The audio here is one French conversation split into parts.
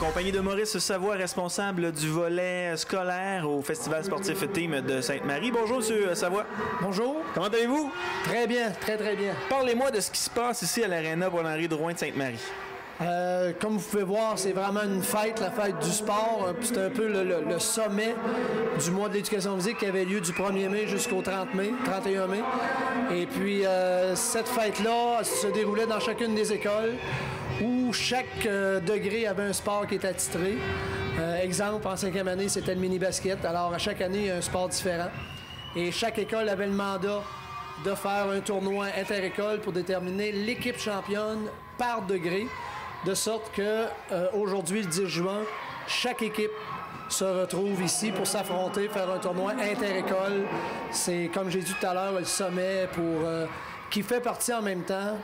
compagnie de Maurice Savoie, responsable du volet scolaire au Festival sportif Team de Sainte-Marie. Bonjour, M. Savoie. Bonjour. Comment allez-vous? Très bien, très bien. Parlez-moi de ce qui se passe ici à l'Aréna Paul-Henri Drouin de Sainte-Marie. Comme vous pouvez voir, c'est vraiment une fête, la fête du sport. C'est un peu le sommet du mois de l'éducation physique qui avait lieu du 1er mai jusqu'au 31 mai. Et puis, cette fête-là se déroulait dans chacune des écoles où chaque degré avait un sport qui était attitré. Exemple, en 5e année, c'était le mini-basket. Alors, à chaque année, il y a un sport différent. Et chaque école avait le mandat de faire un tournoi inter-école pour déterminer l'équipe championne par degré. De sorte que aujourd'hui, le 10 juin, chaque équipe se retrouve ici pour s'affronter, faire un tournoi inter-école. C'est, comme j'ai dit tout à l'heure, le sommet qui fait partie en même temps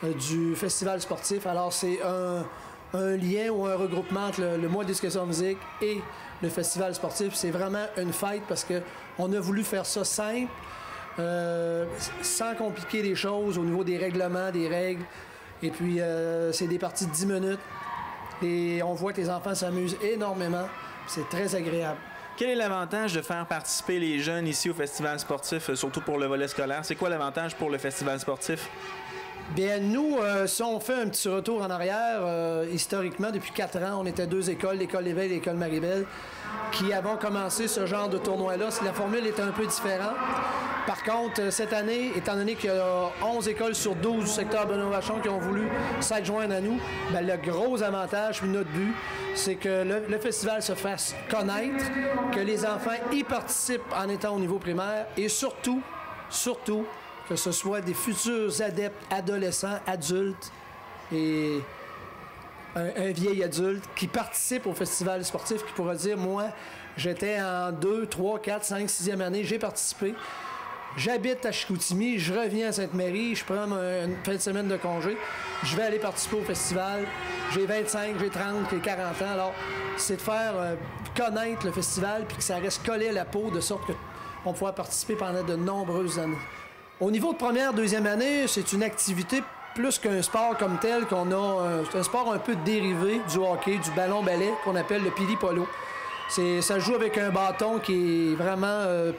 du festival sportif. Alors, c'est un lien ou un regroupement entre le mois d'éducation physique et le festival sportif. C'est vraiment une fête parce qu'on a voulu faire ça simple, sans compliquer les choses au niveau des règlements, des règles. Et puis, c'est des parties de 10 minutes. Et on voit que les enfants s'amusent énormément. C'est très agréable. Quel est l'avantage de faire participer les jeunes ici au festival sportif, surtout pour le volet scolaire? C'est quoi l'avantage pour le festival sportif? Bien, nous, si on fait un petit retour en arrière, historiquement, depuis 4 ans, on était 2 écoles, l'école Léveil et l'école Maribel, qui avons commencé ce genre de tournoi-là. La formule était un peu différente. Par contre, cette année, étant donné qu'il y a 11 écoles sur 12 du secteur Benoît-Vachon qui ont voulu s'adjoindre à nous, bien, le gros avantage, puis notre but, c'est que le festival se fasse connaître, que les enfants y participent en étant au niveau primaire et surtout, que ce soit des futurs adeptes, adolescents, adultes et un vieil adulte qui participe au festival sportif, qui pourra dire, moi, j'étais en 2, 3, 4, 5, 6e année, j'ai participé. J'habite à Chicoutimi, je reviens à Sainte-Marie, je prends une fin de semaine de congé, je vais aller participer au festival. J'ai 25, j'ai 30, j'ai 40 ans. Alors, c'est de faire connaître le festival puis que ça reste collé à la peau de sorte qu'on pourra participer pendant de nombreuses années. Au niveau de première, deuxième année, c'est une activité plus qu'un sport comme tel qu'on a. C'est un sport un peu dérivé du hockey, du ballon-ballet qu'on appelle le pili-polo. Ça joue avec un bâton qui est vraiment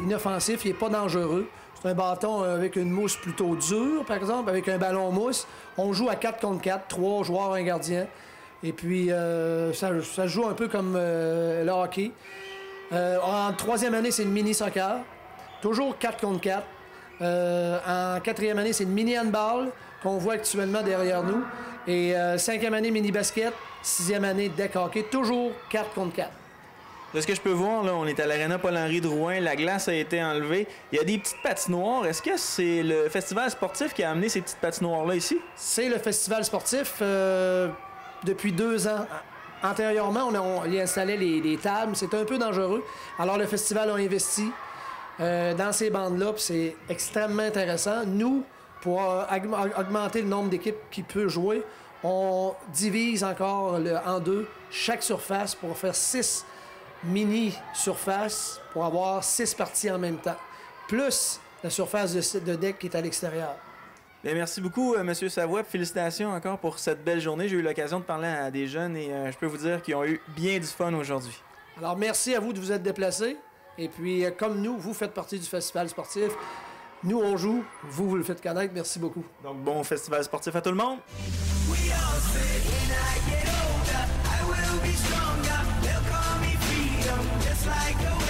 inoffensif, il n'est pas dangereux. C'est un bâton avec une mousse plutôt dure, par exemple, avec un ballon mousse. On joue à 4 contre 4, 3 joueurs, un gardien. Et puis, ça joue un peu comme le hockey. En troisième année, c'est le mini-soccer. Toujours 4 contre 4. En quatrième année, c'est le mini-handball qu'on voit actuellement derrière nous. Et cinquième année, mini-basket. Sixième année, deck hockey. Toujours 4 contre 4. De ce que je peux voir, là, on est à l'Aréna Paul-Henri Drouin, la glace a été enlevée. Il y a des petites patinoires. Est-ce que c'est le festival sportif qui a amené ces petites patinoires-là ici? C'est le festival sportif depuis 2 ans. Antérieurement, on y installait les tables. C'était un peu dangereux. Alors, le festival a investi dans ces bandes-là, puis c'est extrêmement intéressant. Nous, pour augmenter le nombre d'équipes qui peut jouer, on divise encore en 2 chaque surface pour faire 6 mini-surfaces pour avoir 6 parties en même temps, plus la surface de deck qui est à l'extérieur. Bien, merci beaucoup, M. Savoie. Félicitations encore pour cette belle journée. J'ai eu l'occasion de parler à des jeunes et je peux vous dire qu'ils ont eu bien du fun aujourd'hui. Alors, merci à vous de vous être déplacés. Et puis, comme nous, vous faites partie du festival sportif. Nous, on joue. Vous le faites connaître. Merci beaucoup. Donc, bon festival sportif à tout le monde. Just like a